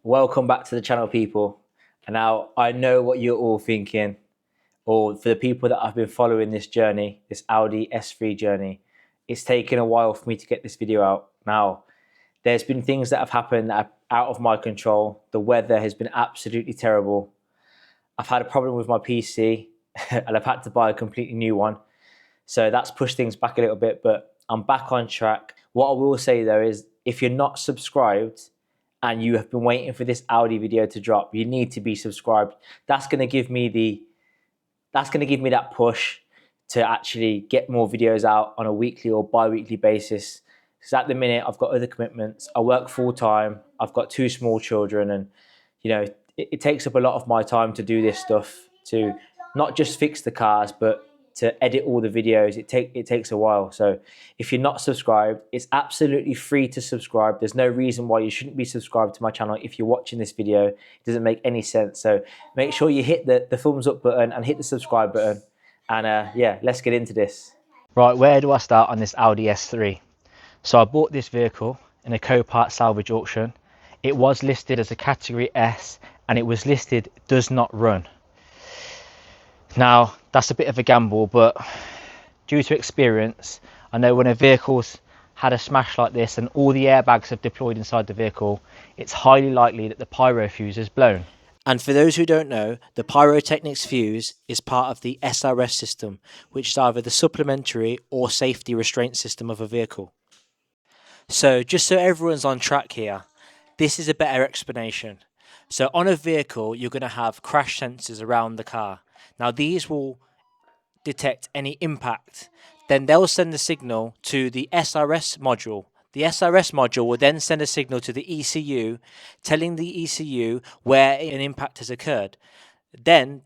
Welcome back to the channel, people. And now I know what you're all thinking, or for the people that have been following this journey, this Audi S3 journey, it's taken a while for me to get this video out. Now, there's been things that have happened that are out of my control. The weather has been absolutely terrible. I've had a problem with my PC and I've had to buy a completely new one. So that's pushed things back a little bit, but I'm back on track. What I will say though is if you're not subscribed and you have been waiting for this Audi video to drop, you need to be subscribed. That's going to give me that push to actually get more videos out on a weekly or bi-weekly basis. Because at the minute I've got other commitments. I work full time. I've got 2 small children, and it takes up a lot of my time to do this stuff, to not just fix the cars, but to edit all the videos. It takes a while. So if you're not subscribed, it's absolutely free to subscribe. There's no reason why you shouldn't be subscribed to my channel if you're watching this video. It doesn't make any sense. So make sure you hit the thumbs up button and hit the subscribe button. And yeah, let's get into this. Right, where do I start on this Audi S3? So I bought this vehicle in a Copart salvage auction. It was listed as a category S and it was listed does not run. Now, that's a bit of a gamble, but due to experience, I know when a vehicle's had a smash like this and all the airbags have deployed inside the vehicle, it's highly likely that the pyro fuse is blown. And for those who don't know, the pyrotechnics fuse is part of the SRS system, which is either the supplementary or safety restraint system of a vehicle. So just so everyone's on track here, this is a better explanation. So on a vehicle, you're going to have crash sensors around the car. Now these will detect any impact. Then they'll send the signal to the SRS module. The SRS module will then send a signal to the ECU, telling the ECU where an impact has occurred. Then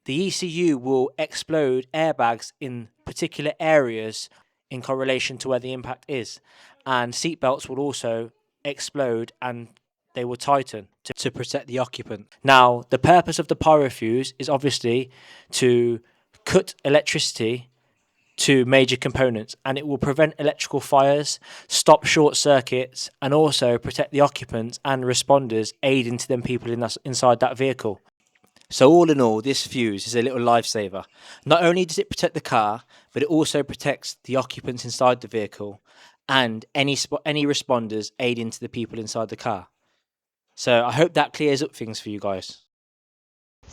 the ECU will explode airbags in particular areas in correlation to where the impact is. And seatbelts will also explode and they will tighten to protect the occupant. Now, the purpose of the pyro fuse is obviously to cut electricity to major components, and it will prevent electrical fires, stop short circuits, and also protect the occupants and responders, aiding to them people inside that vehicle. So all in all, this fuse is a little lifesaver. Not only does it protect the car, but it also protects the occupants inside the vehicle and any responders aiding to the people inside the car. So I hope that clears up things for you guys.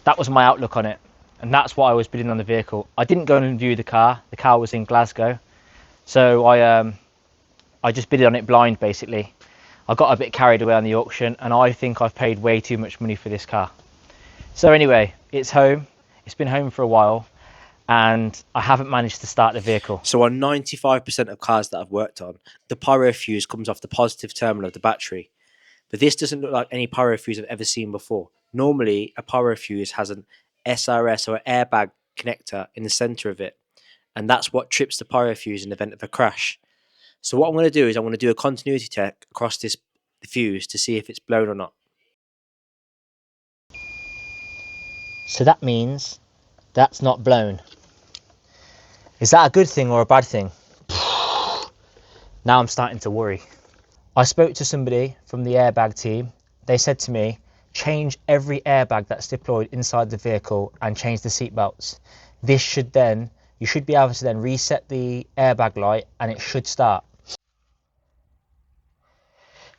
That was my outlook on it, and that's why I was bidding on the vehicle. I didn't go and view the car. The car was in Glasgow, so I just bidded on it blind basically. I got a bit carried away on the auction, and I think I've paid way too much money for this car. So anyway, it's home. It's been home for a while, and I haven't managed to start the vehicle. So on 95% of cars that I've worked on, the pyro fuse comes off the positive terminal of the battery. But this doesn't look like any pyro fuse I've ever seen before. Normally, a pyro fuse has an SRS or airbag connector in the center of it, and that's what trips the pyro fuse in the event of a crash. So what I'm going to do is I'm going to do a continuity check across the fuse to see if it's blown or not. So that means that's not blown. Is that a good thing or a bad thing? Now I'm starting to worry. I spoke to somebody from the airbag team. They said to me, change every airbag that's deployed inside the vehicle and change the seat belts. You should be able to then reset the airbag light and it should start.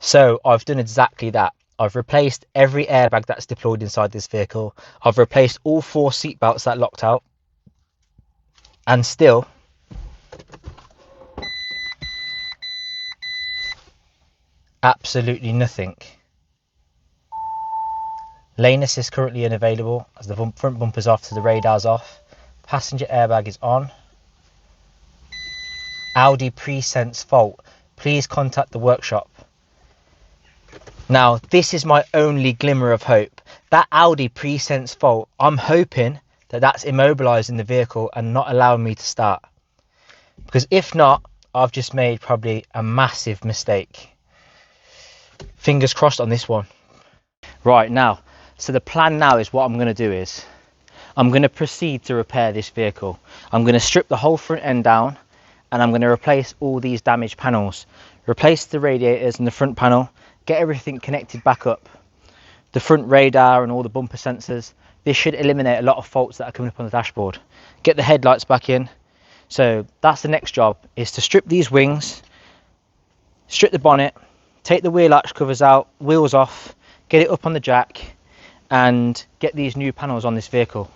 So I've done exactly that. I've replaced every airbag that's deployed inside this vehicle. I've replaced all 4 seat belts that locked out. And still, absolutely nothing. Lane assist currently unavailable as the front bumper's off, so the radar's off. Passenger airbag is on. Audi pre-sense fault. Please contact the workshop. Now, this is my only glimmer of hope. That Audi pre-sense fault, I'm hoping that that's immobilising the vehicle and not allowing me to start. Because if not, I've just made probably a massive mistake. Fingers crossed on this one. Right, now, so the plan now is what I'm going to do is I'm going to proceed to repair this vehicle. I'm going to strip the whole front end down and I'm going to replace all these damaged panels. Replace the radiators and the front panel, get everything connected back up. the front radar and all the bumper sensors. This should eliminate a lot of faults that are coming up on the dashboard. Get the headlights back in. So that's the next job, is to strip these wings, strip the bonnet, take the wheel arch covers out, wheels off, get it up on the jack, and get these new panels on this vehicle.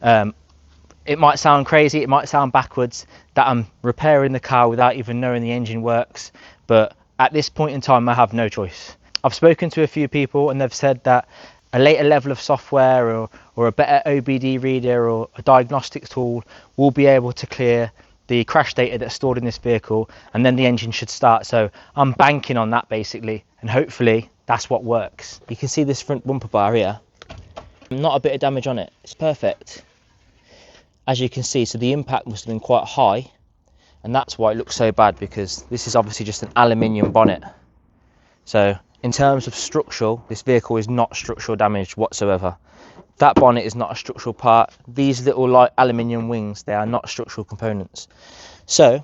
It might sound crazy, it might sound backwards that I'm repairing the car without even knowing the engine works, but at this point in time I have no choice. I've spoken to a few people and they've said that a later level of software or a better OBD reader or a diagnostic tool will be able to clear the crash data that's stored in this vehicle, and then the engine should start. So I'm banking on that basically, and hopefully that's what works. You can see this front bumper bar here, not a bit of damage on it, it's perfect. As you can see, so the impact must have been quite high, and that's why it looks so bad, because this is obviously just an aluminium bonnet. So in terms of structural, this vehicle is not structural damage whatsoever. That bonnet is not a structural part. These little light aluminium wings, they are not structural components. So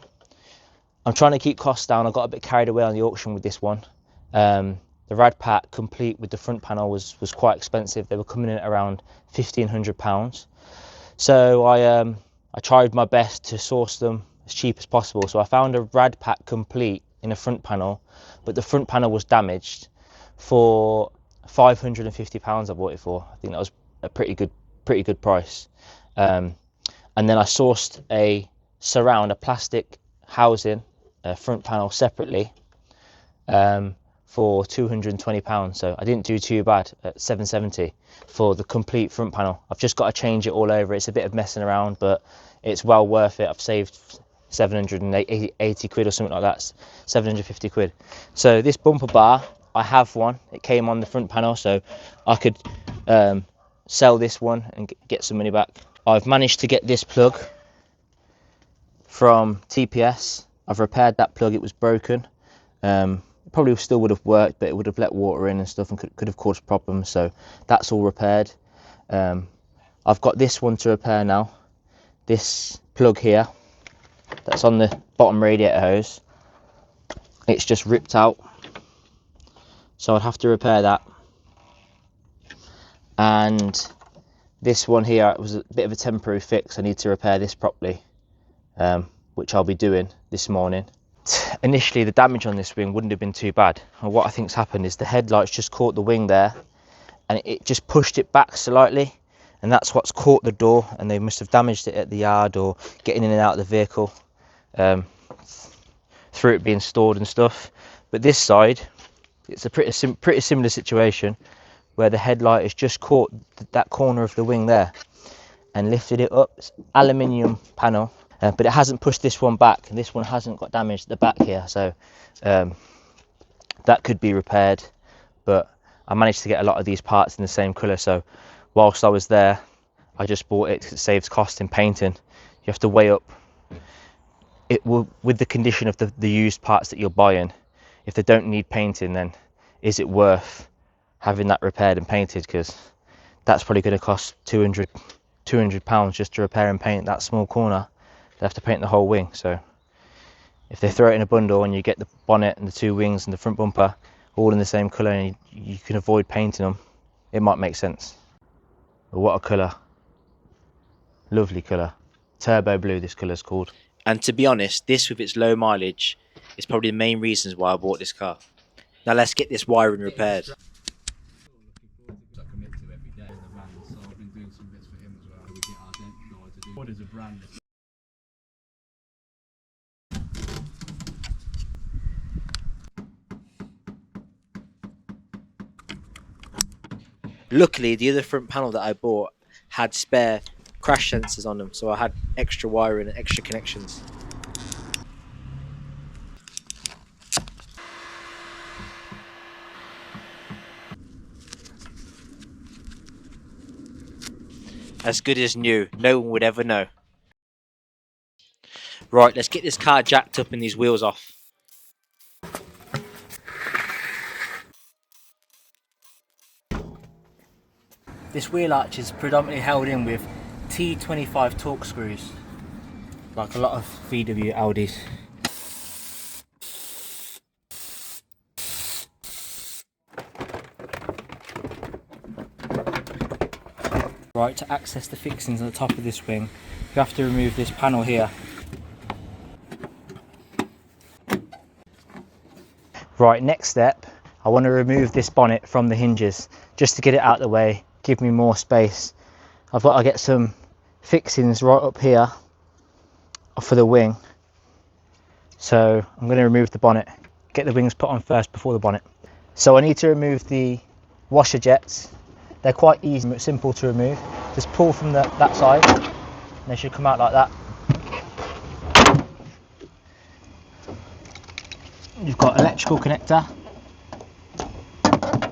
I'm trying to keep costs down. I got a bit carried away on the auction with this one. The rad pack complete with the front panel was quite expensive. They were coming in at around £1,500. So I tried my best to source them as cheap as possible. So I found a rad pack complete in a front panel, but the front panel was damaged. For £550 I bought it for. I think that was a pretty good price. And then I sourced a surround, a plastic housing, front panel separately, for £220. So I didn't do too bad at £770 for the complete front panel. I've just got to change it all over. It's a bit of messing around, but it's well worth it. I've saved 780 quid or something like that, 750 quid. So this bumper bar, I have one. It came on the front panel, so I could sell this one and get some money back. I've managed to get this plug from TPS. I've repaired that plug. It was broken. It probably still would have worked, but it would have let water in and stuff and could have caused problems. So that's all repaired. I've got this one to repair now. This plug here, that's on the bottom radiator hose, it's just ripped out. So I'd have to repair that. And this one here, it was a bit of a temporary fix. I need to repair this properly, which I'll be doing this morning. Initially, the damage on this wing wouldn't have been too bad. And what I think's happened is the headlights just caught the wing there, and it just pushed it back slightly, and that's what's caught the door, and they must have damaged it at the yard or getting in and out of the vehicle through it being stored and stuff. But this side, it's a pretty similar situation, where the headlight has just caught that corner of the wing there and lifted it up. It's aluminium panel, but it hasn't pushed this one back, and this one hasn't got damaged at the back here. So that could be repaired, but I managed to get a lot of these parts in the same colour. So whilst I was there, I just bought it because it saves cost in painting. You have to weigh up it with the condition of the used parts that you're buying. If they don't need painting, then is it worth having that repaired and painted? Because that's probably going to cost £200 just to repair and paint that small corner. They have to paint the whole wing. So if they throw it in a bundle and you get the bonnet and the two wings and the front bumper all in the same colour, and you can avoid painting them, it might make sense. But what a colour. Lovely colour. Turbo blue, this colour's called. And to be honest, this with its low mileage is probably the main reasons why I bought this car. Now let's get this wiring repaired. Luckily, the other front panel that I bought had spare crash sensors on them, so I had extra wiring and extra connections. As good as new, no one would ever know. Right, let's get this car jacked up and these wheels off. This wheel arch is predominantly held in with T25 torque screws, like a lot of VW Audis. Right, to access the fixings on the top of this wing, you have to remove this panel here. Right, next step, I want to remove this bonnet from the hinges just to get it out of the way, give me more space. I've got to get some fixings right up here for the wing, so I'm going to remove the bonnet, get the wings put on first before the bonnet. So I need to remove the washer jets. They're quite easy, simple to remove. Just pull from that side and they should come out like that. You've got electrical connector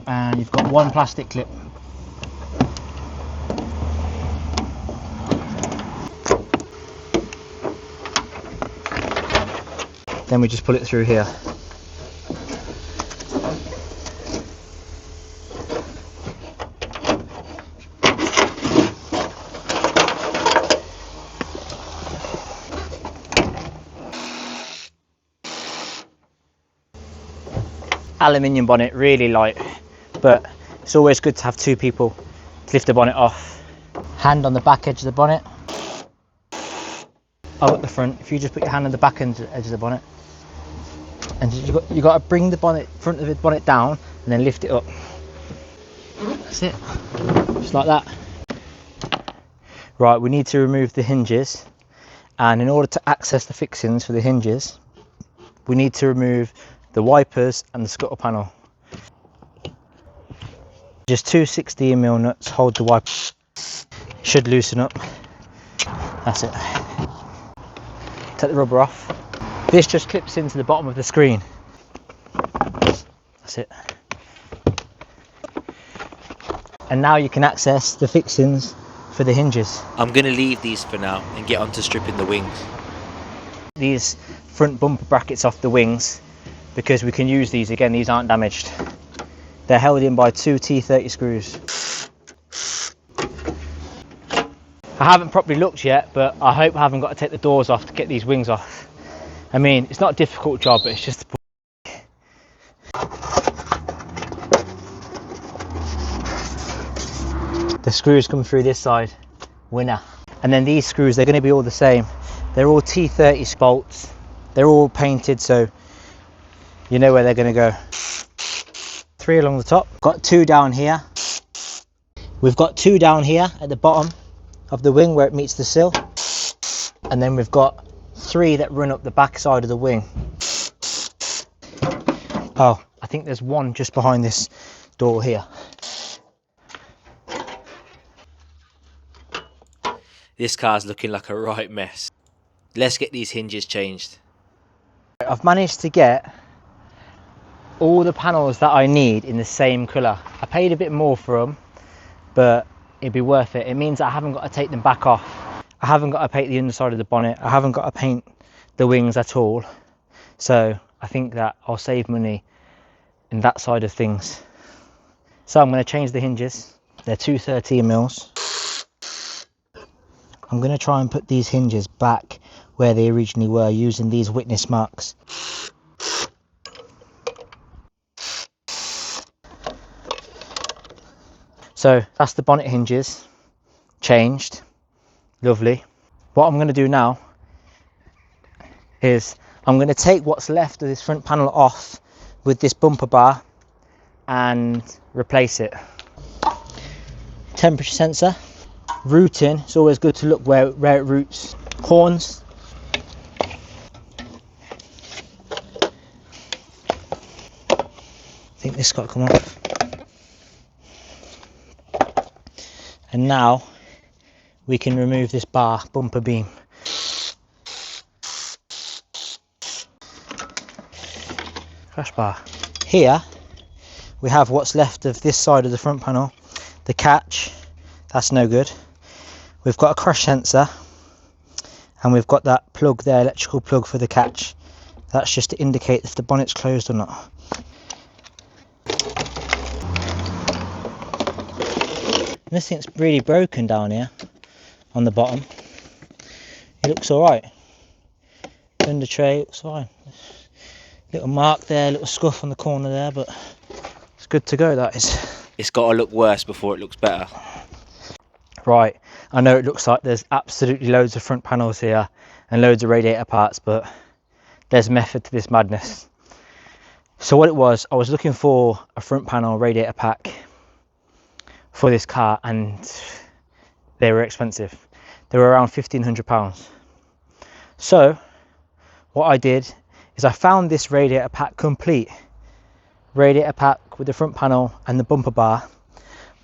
and you've got one plastic clip. Then we just pull it through here. Aluminium bonnet, really light, but it's always good to have two people to lift the bonnet off. Hand on the back edge of the bonnet. Up at the front. If you just put your hand on the back edge of the bonnet, and you got to bring the front of the bonnet down and then lift it up. That's it, just like that. Right, we need to remove the hinges, and in order to access the fixings for the hinges, we need to remove the wipers and the scuttle panel. Just two 16mm nuts hold the wiper. Should loosen up. That's it. Take the rubber off. This just clips into the bottom of the screen. That's it. And now you can access the fixings for the hinges. I'm going to leave these for now and get on to stripping the wings. These front bumper brackets off the wings, because we can use these again, these aren't damaged. They're held in by two T30 screws. I haven't properly looked yet, but I hope I haven't got to take the doors off to get these wings off. I mean, it's not a difficult job, but it's just the screws come through this side, winner. And then these screws, they're going to be all the same. They're all T30 bolts. They're all painted, so you know where they're going to go. 3 along the top. Got 2 down here. We've got 2 down here at the bottom of the wing where it meets the sill. And then we've got 3 that run up the back side of the wing. Oh, I think there's 1 just behind this door here. This car's looking like a right mess. Let's get these hinges changed. I've managed to get all the panels that I need in the same colour. I paid a bit more for them, but it'd be worth it. It means I haven't got to take them back off. I haven't got to paint the underside of the bonnet. I haven't got to paint the wings at all. So I think that I'll save money in that side of things. So I'm going to change the hinges. They're 213mm. I'm going to try and put these hinges back where they originally were using these witness marks. So that's the bonnet hinges changed. Lovely. What I'm going to do now is I'm going to take what's left of this front panel off with this bumper bar and replace it. Temperature sensor. Routing, it's always good to look where it routes. Horns. I think this got to come off. And now we can remove this bar, bumper beam. Crash bar. Here we have what's left of this side of the front panel. The catch, that's no good. We've got a crash sensor and we've got that plug there, electrical plug for the catch. That's just to indicate if the bonnet's closed or not. This thing's really broken down here on the bottom. It looks alright. Under tray looks fine. Little mark there, little scuff on the corner there, but it's good to go, that is. It's got to look worse before it looks better. Right, I know it looks like there's absolutely loads of front panels here and loads of radiator parts, but there's method to this madness. So what it was, I was looking for a front panel radiator pack for this car, and they were expensive. They were around £1,500. So what I did is I found this radiator pack complete. Radiator pack with the front panel and the bumper bar,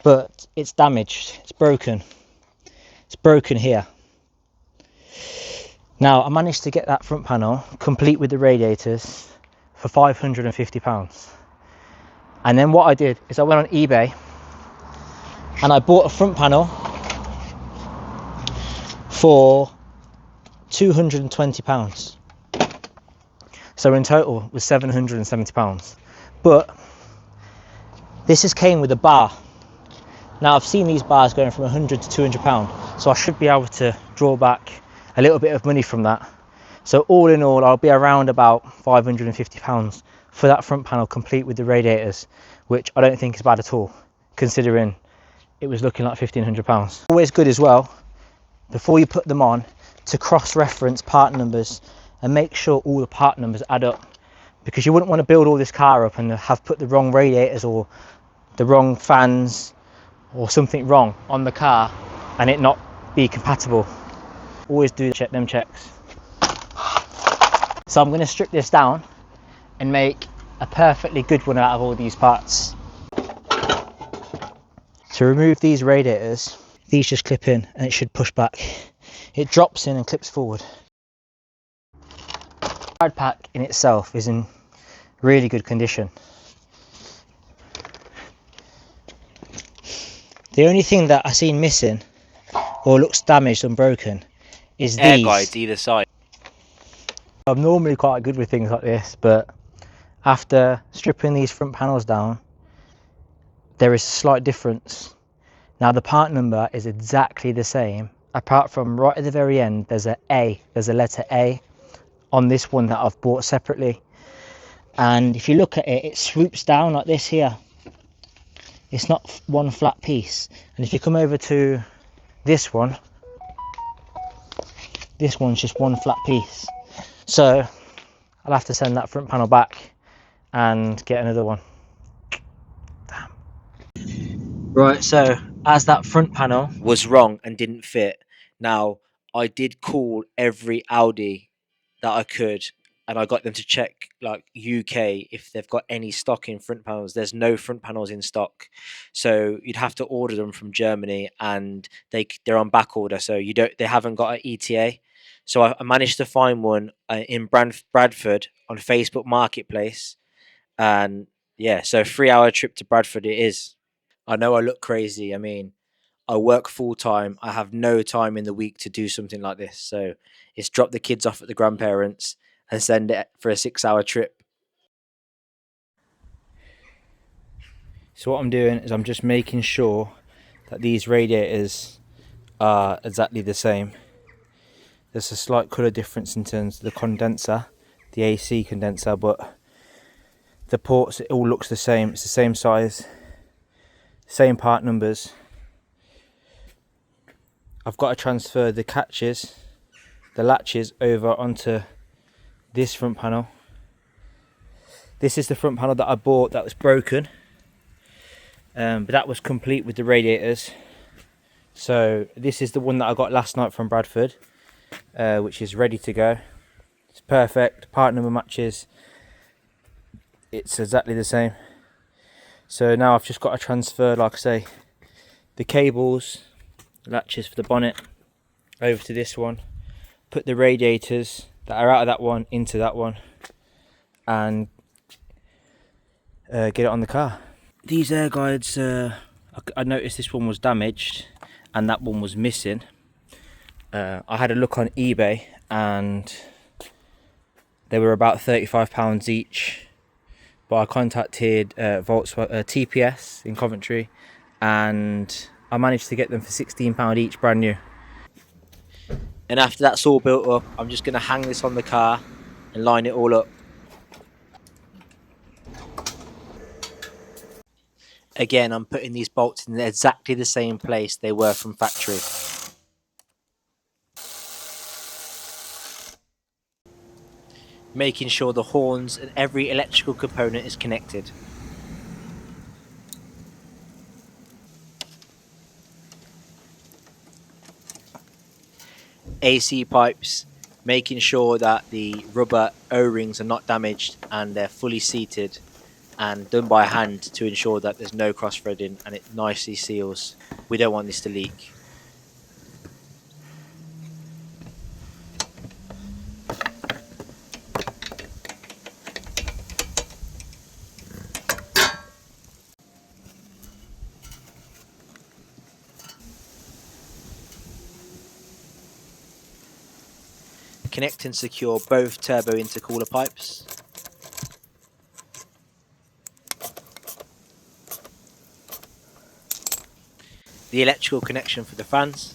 but it's damaged, it's broken. It's broken here. Now I managed to get that front panel complete with the radiators for £550. And then what I did is I went on eBay and I bought a front panel for £220. So in total it was £770. But this just came with a bar. Now I've seen these bars going from £100 to £200, so I should be able to draw back a little bit of money from that. So all in all, I'll be around about £550 for that front panel complete with the radiators, which I don't think is bad at all, considering it was looking like £1,500. Always good as well, before you put them on, to cross-reference part numbers and make sure all the part numbers add up, because you wouldn't want to build all this car up and have put the wrong radiators or the wrong fans or something wrong on the car and it not be compatible. Always do check them checks. So I'm going to strip this down and make a perfectly good one out of all these parts. To remove these radiators, these just clip in and it should push back. It drops in and clips forward. The ride pack in itself is in really good condition. The only thing that I seen missing or looks damaged and broken is Air these. guides either side. I'm normally quite good with things like this, but after stripping these front panels down, there is a slight difference. Now the part number is exactly the same, apart from right at the very end there's a letter A on this one that I've bought separately. And if you look at it, it swoops down like this here. It's not one flat piece. And if you come over to this one, this one's just one flat piece. So I'll have to send that front panel back and get another one. Damn. Right, so as that front panel Was wrong and didn't fit. Now, I did call every Audi that I could, and I got them to check like UK if they've got any stock in front panels. There's no front panels in stock, so you'd have to order them from Germany, and they're on back order, so they haven't got an ETA. So I managed to find one in Bradford on Facebook Marketplace, and yeah, so 3 hour trip to Bradford it is. I know I look crazy. I mean, I work full time. I have no time in the week to do something like this. So it's drop the kids off at the grandparents and send it for a 6 hour trip. So what I'm doing is I'm just making sure that these radiators are exactly the same. There's a slight colour difference in terms of the condenser, the AC condenser, but the ports, it all looks the same. It's the same size, same part numbers. I've got to transfer the latches over onto this front panel. This is the front panel that I bought that was broken, but that was complete with the radiators. So this is the one that I got last night from Bradford, which is ready to go. It's perfect, part number matches, it's exactly the same. So now I've just got to transfer, like I say, the cables, latches for the bonnet over to this one, put the radiators that are out of that one into that one, and get it on the car. These air guides, I noticed this one was damaged and that one was missing. I had a look on eBay and they were about £35 each, but I contacted TPS in Coventry and I managed to get them for £16 each, brand new. And after that's all built up, I'm just going to hang this on the car and line it all up. Again, I'm putting these bolts in exactly the same place they were from factory. Making sure the horns and every electrical component is connected. AC pipes, making sure that the rubber O-rings are not damaged and they're fully seated and done by hand to ensure that there's no cross-threading and it nicely seals. We don't want this to leak. Connect and secure both turbo intercooler pipes. The electrical connection for the fans.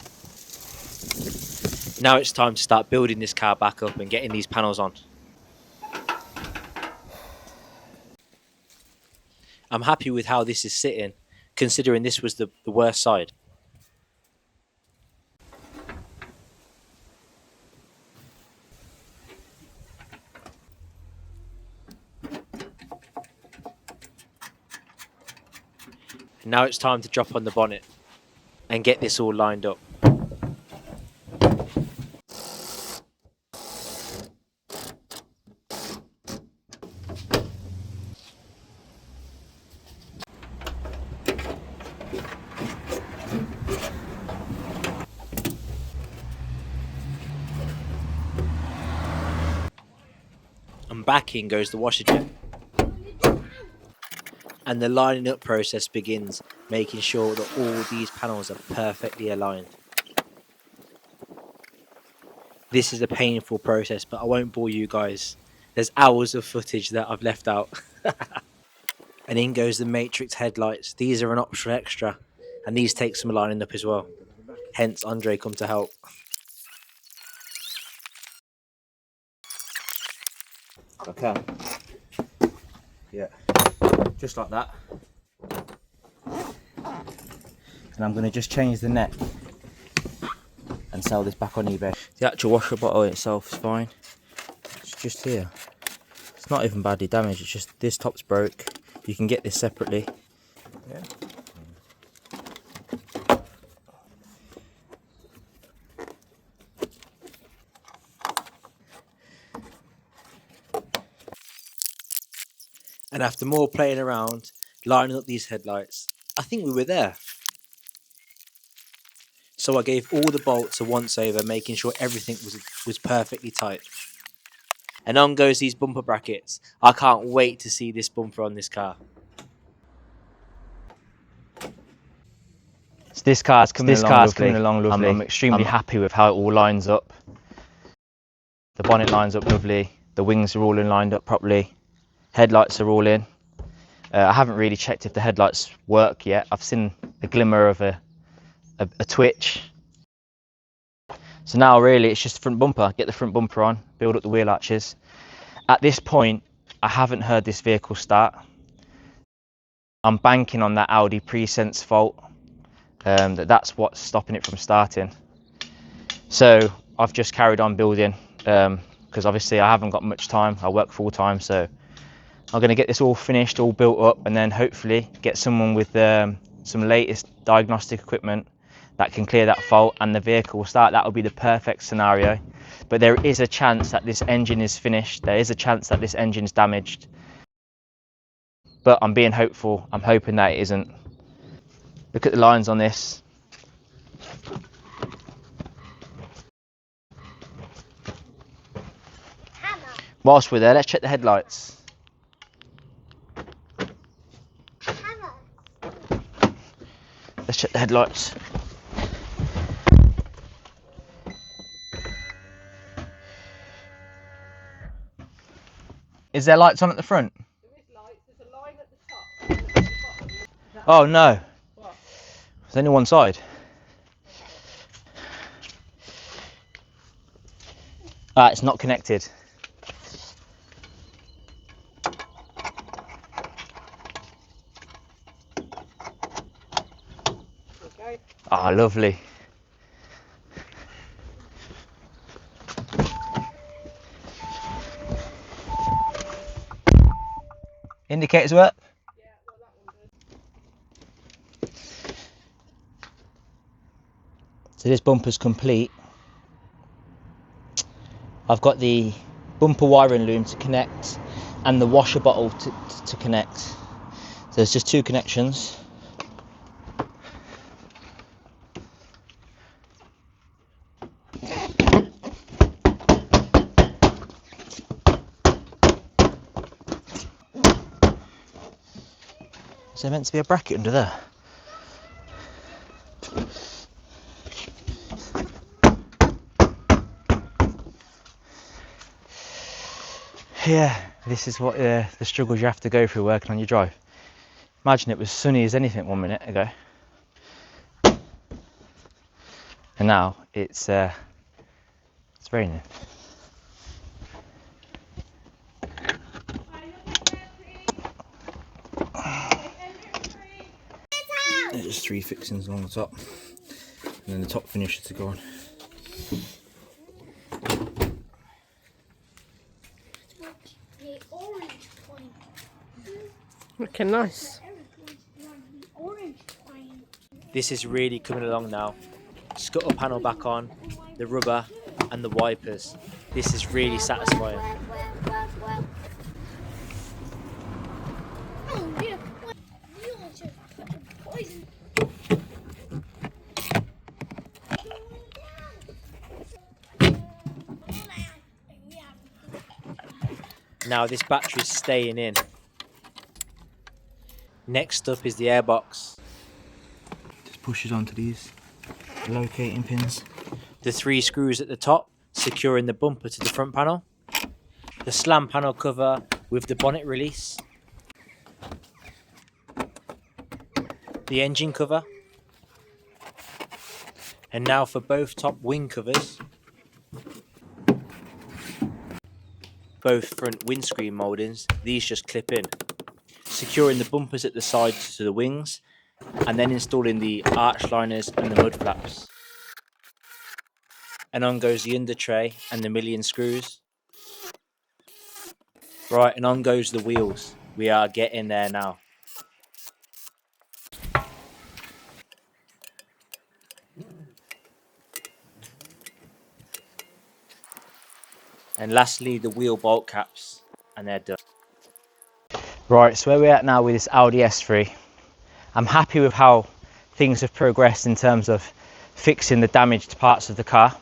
Now it's time to start building this car back up and getting these panels on. I'm happy with how this is sitting, considering this was the worst side. Now it's time to drop on the bonnet and get this all lined up. And back in goes the washer jet. And the lining up process begins, making sure that all these panels are perfectly aligned. This is a painful process, but I won't bore you guys. There's hours of footage that I've left out. And in goes the matrix headlights. These are an optional extra, and these take some lining up as well. Hence Andre come to help. Okay. Yeah. Just like that. And I'm going to just change the neck and sell this back on eBay. The actual washer bottle itself is fine. It's just here. It's not even badly damaged, it's just this top's broke. You can get this separately. Yeah. And after more playing around, lining up these headlights, I think we were there. So I gave all the bolts a once over, making sure everything was perfectly tight. And on goes these bumper brackets. I can't wait to see this bumper on this car. So this car's coming along lovely. I'm extremely happy with how it all lines up. The bonnet lines up lovely. The wings are all lined up properly. Headlights are all in. I haven't really checked if the headlights work yet. I've seen a glimmer of a twitch. So now really it's just the front bumper. Get the front bumper on, build up the wheel arches. At this point, I haven't heard this vehicle start. I'm banking on that Audi pre-sense fault. That's what's stopping it from starting. So I've just carried on building because obviously I haven't got much time. I work full time, so I'm going to get this all finished, all built up, and then hopefully get someone with some latest diagnostic equipment that can clear that fault and the vehicle will start. That will be the perfect scenario. But there is a chance that this engine is finished. There is a chance that this engine is damaged. But I'm being hopeful. I'm hoping that it isn't. Look at the lines on this. Whilst we're there, let's check the headlights. Let's check the headlights. Is there lights on at the front? There is lights. There's a line at the top and at the bottom. Oh no. What? There's only one side. Ah, it's not connected. Go. Ah, lovely. Indicators work? Yeah, well that one does. So this bumper's complete. I've got the bumper wiring loom to connect and the washer bottle to connect. So there's just two connections. Is there meant to be a bracket under there? Yeah, this is what the struggles you have to go through working on your drive. Imagine it was sunny as anything 1 minute ago, and now it's raining. There's just 3 fixings along the top, and then the top finisher to go on. Looking nice. This is really coming along now. Scuttle panel back on, the rubber and the wipers. This is really satisfying. Now this battery's staying in. Next up is the airbox. Just pushes onto these locating pins. The 3 screws at the top securing the bumper to the front panel. The slam panel cover with the bonnet release. The engine cover. And now for both top wing covers. Both front windscreen mouldings, these just clip in. Securing the bumpers at the sides to the wings, and then installing the arch liners and the mud flaps. And on goes the under tray and the million screws. Right, and on goes the wheels. We are getting there now. And lastly, the wheel bolt caps, and they're done. Right, so where we're at now with this Audi S3, I'm happy with how things have progressed in terms of fixing the damaged parts of the car.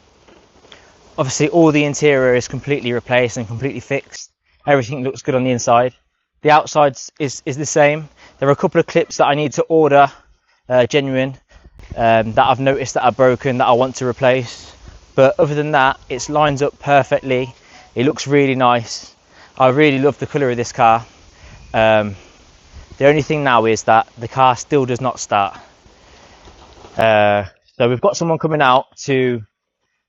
Obviously all the interior is completely replaced and completely fixed. Everything looks good on the inside. The outside is the same. There are a couple of clips that I need to order, genuine, that I've noticed that are broken that I want to replace. But other than that, it lines up perfectly. It looks really nice. I really love the colour of this car. The only thing now is that the car still does not start. So we've got someone coming out to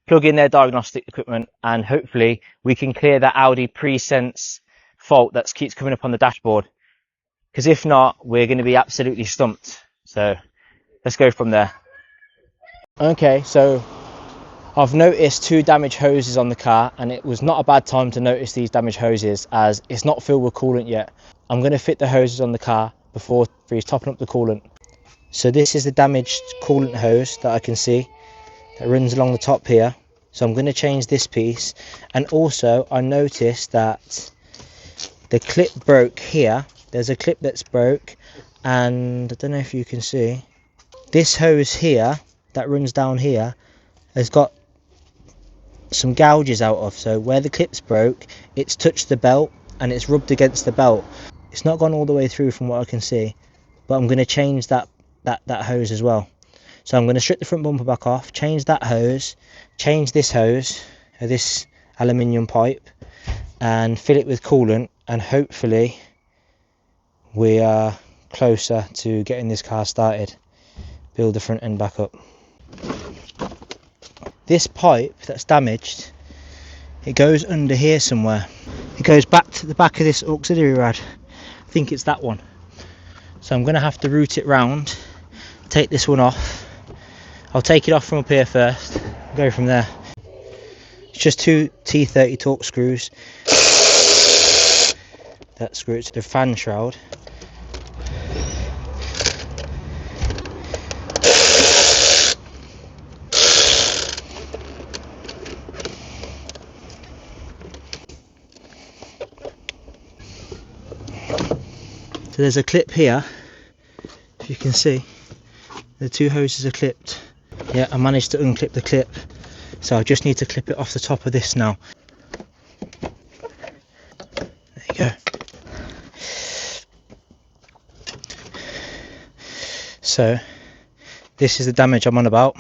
plug in their diagnostic equipment, and hopefully we can clear that Audi pre-sense fault that keeps coming up on the dashboard. Because if not, we're going to be absolutely stumped. So let's go from there. Okay, so I've noticed 2 damaged hoses on the car, and it was not a bad time to notice these damaged hoses as it's not filled with coolant yet. I'm going to fit the hoses on the car before he's topping up the coolant. So this is the damaged coolant hose that I can see that runs along the top here. So I'm going to change this piece, and also I noticed that the clip broke here. There's a clip that's broke, and I don't know if you can see, this hose here that runs down here has got some gouges out of. So where the clip's broke, it's touched the belt and it's rubbed against the belt. It's not gone all the way through from what I can see, but I'm going to change that hose as well. So I'm going to strip the front bumper back off, change that hose, change this hose, this aluminium pipe, and fill it with coolant, and hopefully we are closer to getting this car started. Build the front end back up. This pipe that's damaged, it goes under here somewhere. It goes back to the back of this auxiliary rad. I think it's that one. So I'm going to have to route it round, take this one off, I'll take it off from up here first, go from there. It's just 2 T30 Torx screws that screw it to the fan shroud. So there's a clip here, if you can see, the 2 hoses are clipped. Yeah, I managed to unclip the clip, so I just need to clip it off the top of this now. There you go. So this is the damage I'm on about.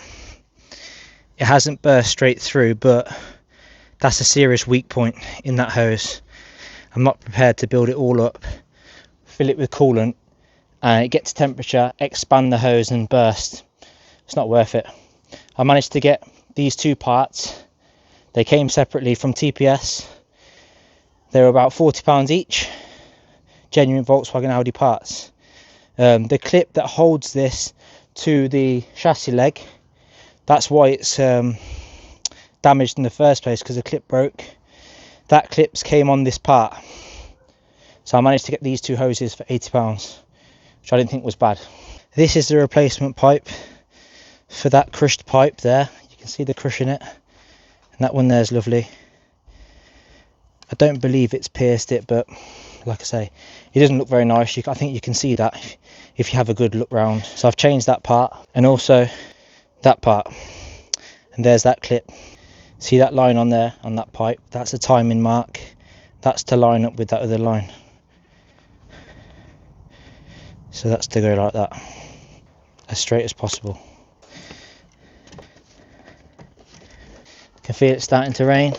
It hasn't burst straight through, but that's a serious weak point in that hose. I'm not prepared to build it all up, fill it with coolant, and get to temperature, expand the hose and burst. It's not worth it. I managed to get these 2 parts. They came separately from TPS. They were about £40 each. Genuine Volkswagen Audi parts. The clip that holds this to the chassis leg, that's why it's damaged in the first place, because the clip broke. That clips came on this part. So I managed to get these 2 hoses for £80, which I didn't think was bad. This is the replacement pipe for that crushed pipe there. You can see the crush in it, and that one there is lovely. I don't believe it's pierced it, but like I say, it doesn't look very nice. I think you can see that if you have a good look round. So I've changed that part, and also that part, and there's that clip. See that line on there on that pipe? That's a timing mark. That's to line up with that other line. So that's to go like that, as straight as possible. Can feel it starting to rain,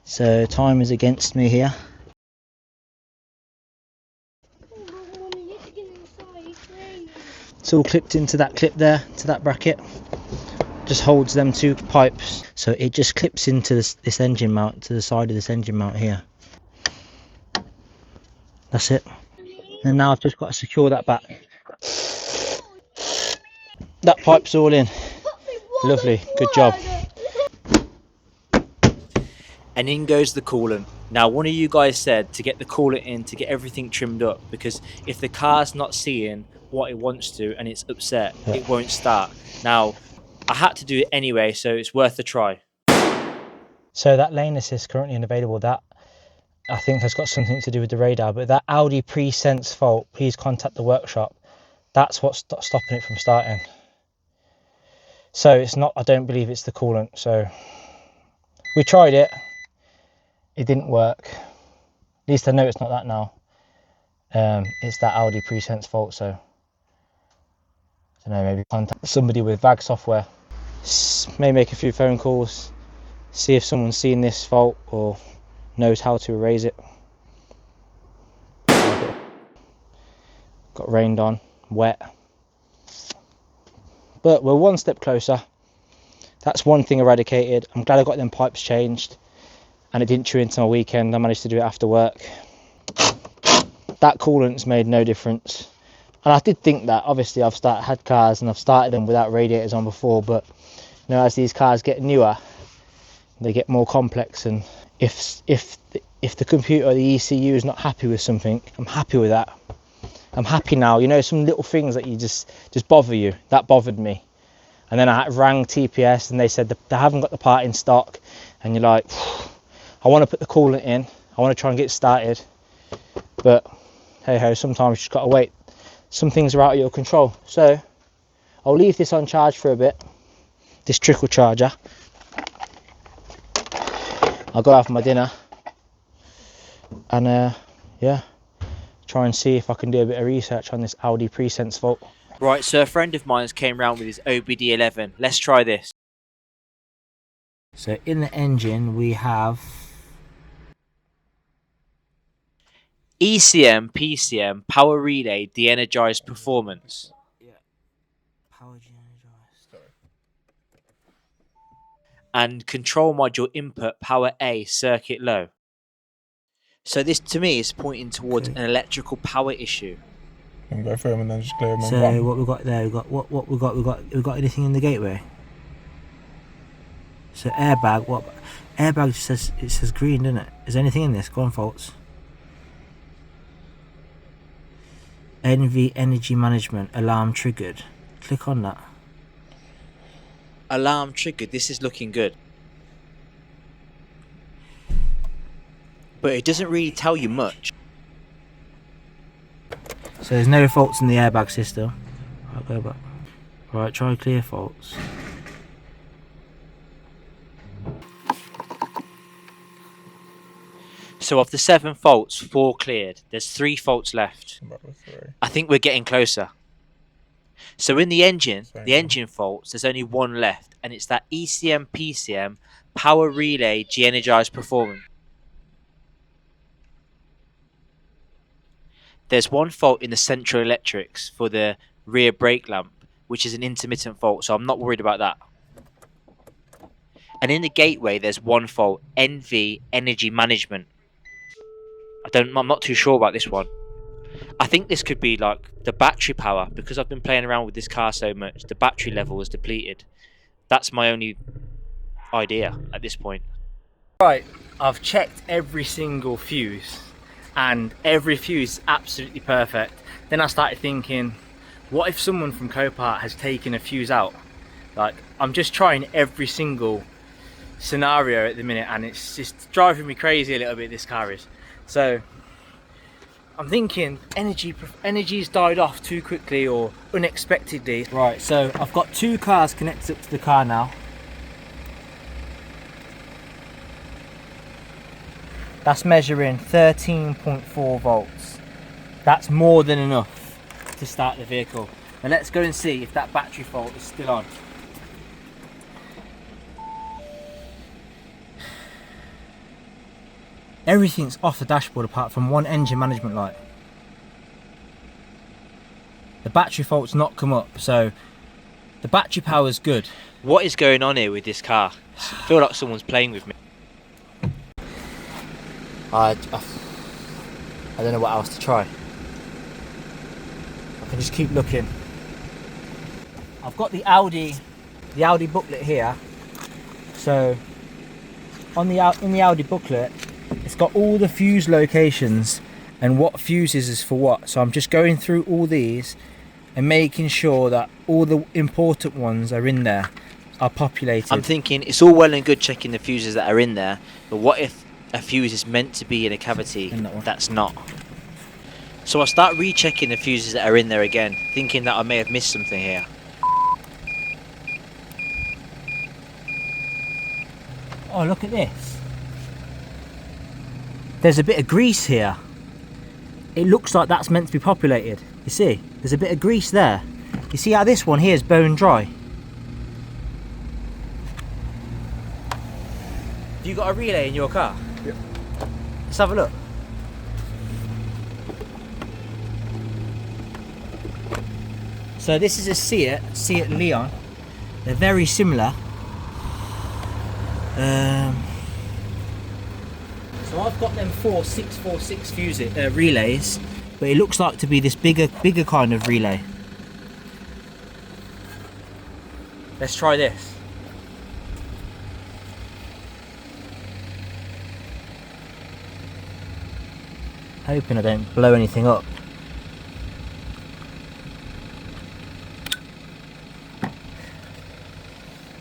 so time is against me here. It's all clipped into that clip there, to that bracket. Just holds them 2 pipes, so it just clips into this engine mount, to the side of this engine mount here. That's it. And now I've just got to secure that back. That pipe's all in. Lovely, good job. And in goes the coolant. Now, one of you guys said to get the coolant in to get everything trimmed up, because if the car's not seeing what it wants to and it's upset, it won't start. Now, I had to do it anyway, so it's worth a try. So that lane assist currently unavailable, that I think has got something to do with the radar, but that Audi pre-sense fault, please contact the workshop. That's what's stopping it from starting. So it's not, I don't believe it's the coolant. So we tried it, it didn't work. At least I know it's not that now. It's that Audi pre-sense fault, so I don't know, maybe contact somebody with VAG software. May make a few phone calls, see if someone's seen this fault or knows how to erase it. Got rained on, wet, but we're one step closer. That's one thing eradicated. I'm glad I got them pipes changed and it didn't chew into my weekend. I managed to do it after work. That coolant's made no difference, and I did think that. Obviously I've had cars and I've started them without radiators on before, but you know, as these cars get newer, they get more complex, and if the computer or the ECU is not happy with something, I'm happy with that. I'm happy now. You know, some little things that you just bother you. That bothered me. And then I rang TPS and they said they haven't got the part in stock, and you're like, I want to put the coolant in, I want to try and get started, but hey ho, sometimes you just got to wait. Some things are out of your control. So I'll leave this on charge for a bit, this trickle charger. I'll go have my dinner and yeah, try and see if I can do a bit of research on this Audi pre-sense fault. Right, so a friend of mine came round with his OBD11. Let's try this. So in the engine we have ECM, PCM, power relay, de-energized performance. power de-energized. And control module input power A, circuit low. So this to me is pointing towards an electrical power issue. And go through them and then just clear them So on one. what we got there? We got anything in the gateway? So airbag. What airbag says? It says green, doesn't it? Is there anything in this? Go on, faults. NV energy management alarm triggered. Click on that. Alarm triggered. This is looking good. But it doesn't really tell you much. So there's no faults in the airbag system. I'll go back. Right, try clear faults. So of the 7 faults, 4 cleared. There's 3 faults left. I think we're getting closer. So in the engine faults, there's only 1 left, and it's that ECM PCM power relay de-energized performance. There's 1 fault in the central electrics for the rear brake lamp, which is an intermittent fault, so I'm not worried about that. And in the gateway, there's 1 fault, NV energy management. I'm not too sure about this one. I think this could be like the battery power, because I've been playing around with this car so much. The battery level is depleted. That's my only idea at this point. Right, I've checked every single fuse, and every fuse is absolutely perfect. Then I started thinking, what if someone from Copart has taken a fuse out? Like, I'm just trying every single scenario at the minute, and it's just driving me crazy a little bit, this car is. So I'm thinking energy's died off too quickly or unexpectedly. Right, so I've got 2 cars connected up to the car now. That's measuring 13.4 volts. That's more than enough to start the vehicle. Now let's go and see if that battery fault is still on. Everything's off the dashboard apart from 1 engine management light. The battery fault's not come up, so the battery power's good. What is going on here with this car? I feel like someone's playing with me. I don't know what else to try. I can just keep looking. I've got the Audi booklet here. So in the Audi booklet, it's got all the fuse locations and what fuses is for what. So I'm just going through all these and making sure that all the important ones are in there, are populated. I'm thinking it's all well and good checking the fuses that are in there, but what if a fuse is meant to be in a cavity that's not? So I start rechecking the fuses that are in there again, thinking that I may have missed something here. Oh, look at this. There's a bit of grease here. It looks like that's meant to be populated. You see, there's a bit of grease there. You see how this one here is bone dry? Have you got a relay in your car? Yep. Let's have a look. So this is a Seat Leon. They're very similar. So I've got them 646 fuse relays, but it looks like to be this bigger kind of relay. Let's try this. Hoping I don't blow anything up.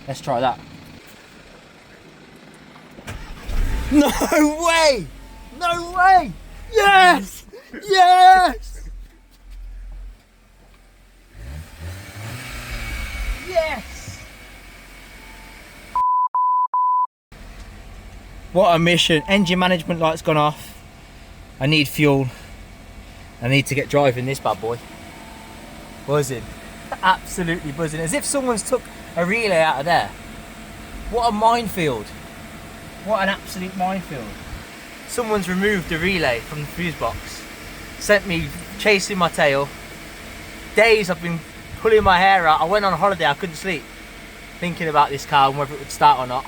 Let's try that. No way! No way! Yes! Yes! Yes! What a mission. Engine management light's gone off. I need fuel. I need to get driving this bad boy. Buzzing. Absolutely buzzing. As if someone's took a relay out of there. What a minefield. What an absolute minefield. Someone's removed the relay from the fuse box. Sent me chasing my tail. Days I've been pulling my hair out. I went on holiday, I couldn't sleep. Thinking about this car and whether it would start or not.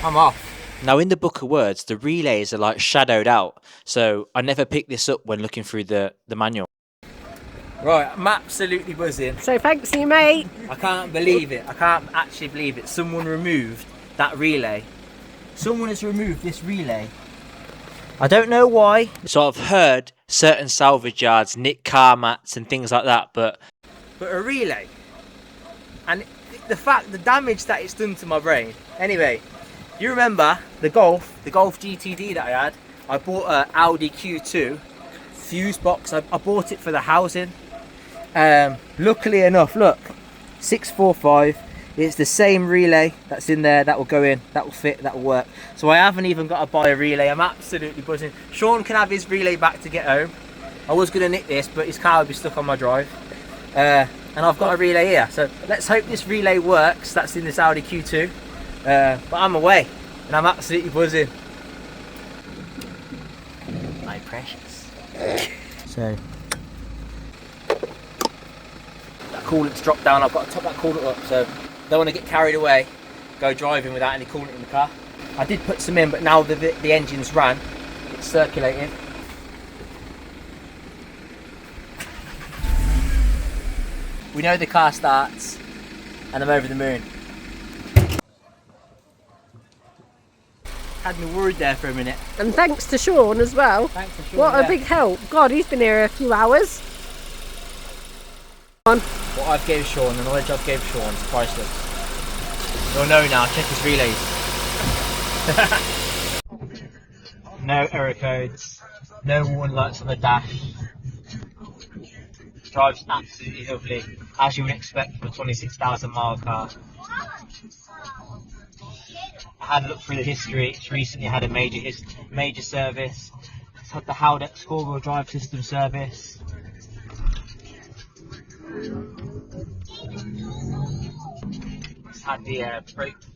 I'm off. Now, in the book of words, the relays are like shadowed out, so I never picked this up when looking through the manual. Right, I'm absolutely buzzing. So thanks to you, mate. I can't believe it. I can't actually believe it. Someone removed that relay. Someone has removed this relay. I don't know why. So I've heard certain salvage yards nick car mats and things like that, but a relay. And the damage that it's done to my brain. Anyway, you remember the Golf GTD that I had? I bought an Audi Q2 fuse box. I bought it for the housing. Luckily enough, look, 645. It's the same relay that's in there. That will go in, that will fit, that will work. So I haven't even got to buy a relay. I'm absolutely buzzing. Sean can have his relay back to get home. I was going to nick this, but his car would be stuck on my drive. And I've got a relay here. So let's hope this relay works. That's in this Audi Q2. But I'm away, and I'm absolutely buzzing. My precious. So that coolant's dropped down. I've got to top that coolant up, so don't want to get carried away, go driving without any coolant in the car. I did put some in, but now the engine's ran, it's circulating. We know the car starts, and I'm over the moon. Had me worried there for a minute. And thanks to Sean as well. Thanks for Sean. What a big help. God, he's been here a few hours. What I've gave Sean, the knowledge I've gave Sean is priceless. You'll know now, check his relays. No error codes, no warning lights on the dash. Drives absolutely lovely, as you would expect for a 26,000 mile car. I had a look through the history. It's recently had a major service. It's had the Howdex four-wheel drive system service. It's had the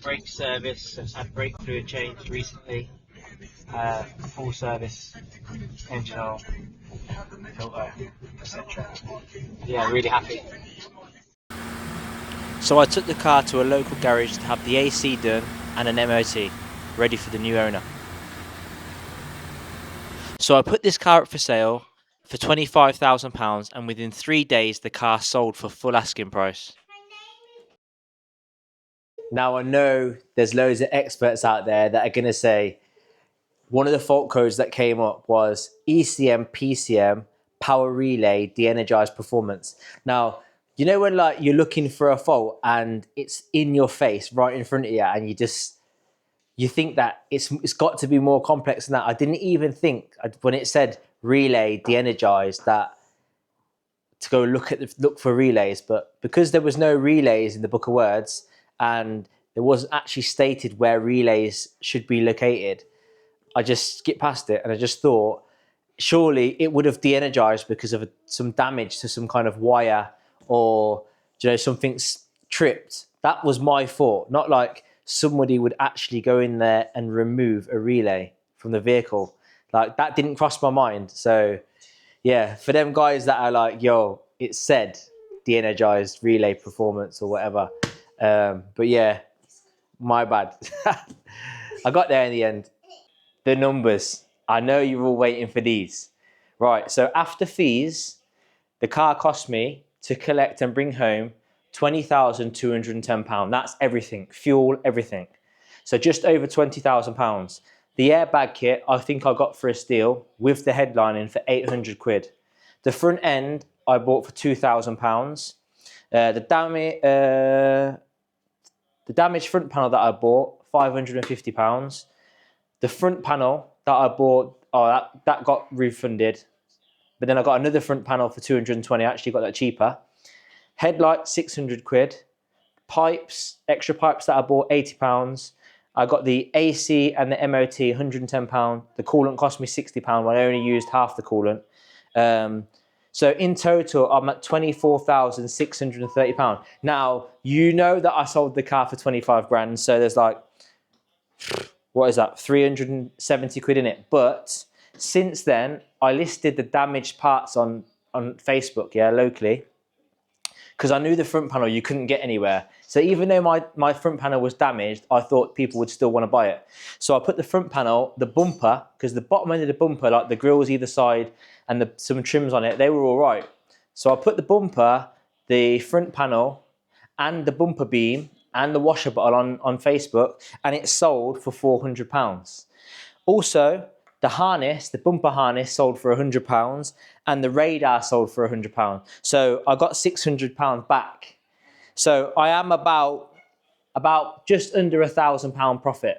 brake service, so it's had brake fluid changed recently. Full service, engine oil, filter, etc. Yeah, really happy. So I took the car to a local garage to have the AC done and an MOT, ready for the new owner. So I put this car up for sale for £25,000, and within 3 days the car sold for full asking price. Now I know there's loads of experts out there that are going to say one of the fault codes that came up was ECM, PCM, power relay, de-energized performance. Now, you know when like you're looking for a fault and it's in your face, right in front of you, and you think that it's got to be more complex than that. I didn't even think when it said relay de-energized that to go look for relays, but because there was no relays in the book of words and it wasn't actually stated where relays should be located, I just skipped past it, and I just thought surely it would have de-energized because of some damage to some kind of wire, or something's tripped. That was my thought, not like somebody would actually go in there and remove a relay from the vehicle. Like that didn't cross my mind. So yeah, for them guys that are like, yo, it said de-energized relay performance or whatever. But yeah, my bad. I got there in the end. The numbers. I know you're all waiting for these. Right, so after fees, the car cost me to collect and bring home £20,210. That's everything, fuel, everything. So just over £20,000. The airbag kit, I think I got for a steal with the headlining for £800. The front end, I bought for £2,000. The damaged front panel that I bought, £550. The front panel that I bought, that got refunded. But then I got another front panel for 220. I actually got that cheaper. Headlight, £600. Pipes, extra pipes that I bought, £80. I got the AC and the MOT, £110. The coolant cost me £60 when I only used half the coolant. So in total, I'm at £24,630. Now, you know that I sold the car for 25 grand. So there's like, what is that, 370 quid in it. But since then, I listed the damaged parts on Facebook, yeah, locally. because I knew the front panel you couldn't get anywhere. So even though my front panel was damaged, I thought people would still want to buy it. So I put the front panel, the bumper, because the bottom end of the bumper, like the grills either side and some trims on it, they were all right. So I put the bumper, the front panel, and the bumper beam and the washer bottle on Facebook, and it sold for £400. Also, the harness, the bumper harness, sold for £100, and the radar sold for £100. So I got £600 back. So I am about just under £1,000 profit,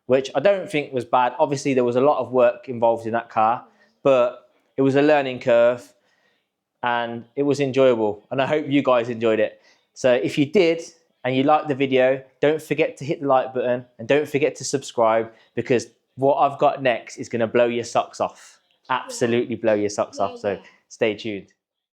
which I don't think was bad. Obviously, there was a lot of work involved in that car, but it was a learning curve, and it was enjoyable. And I hope you guys enjoyed it. So if you did, and you liked the video, don't forget to hit the like button, and don't forget to subscribe, because what I've got next is going to blow your socks off. Absolutely blow your socks off. So stay tuned.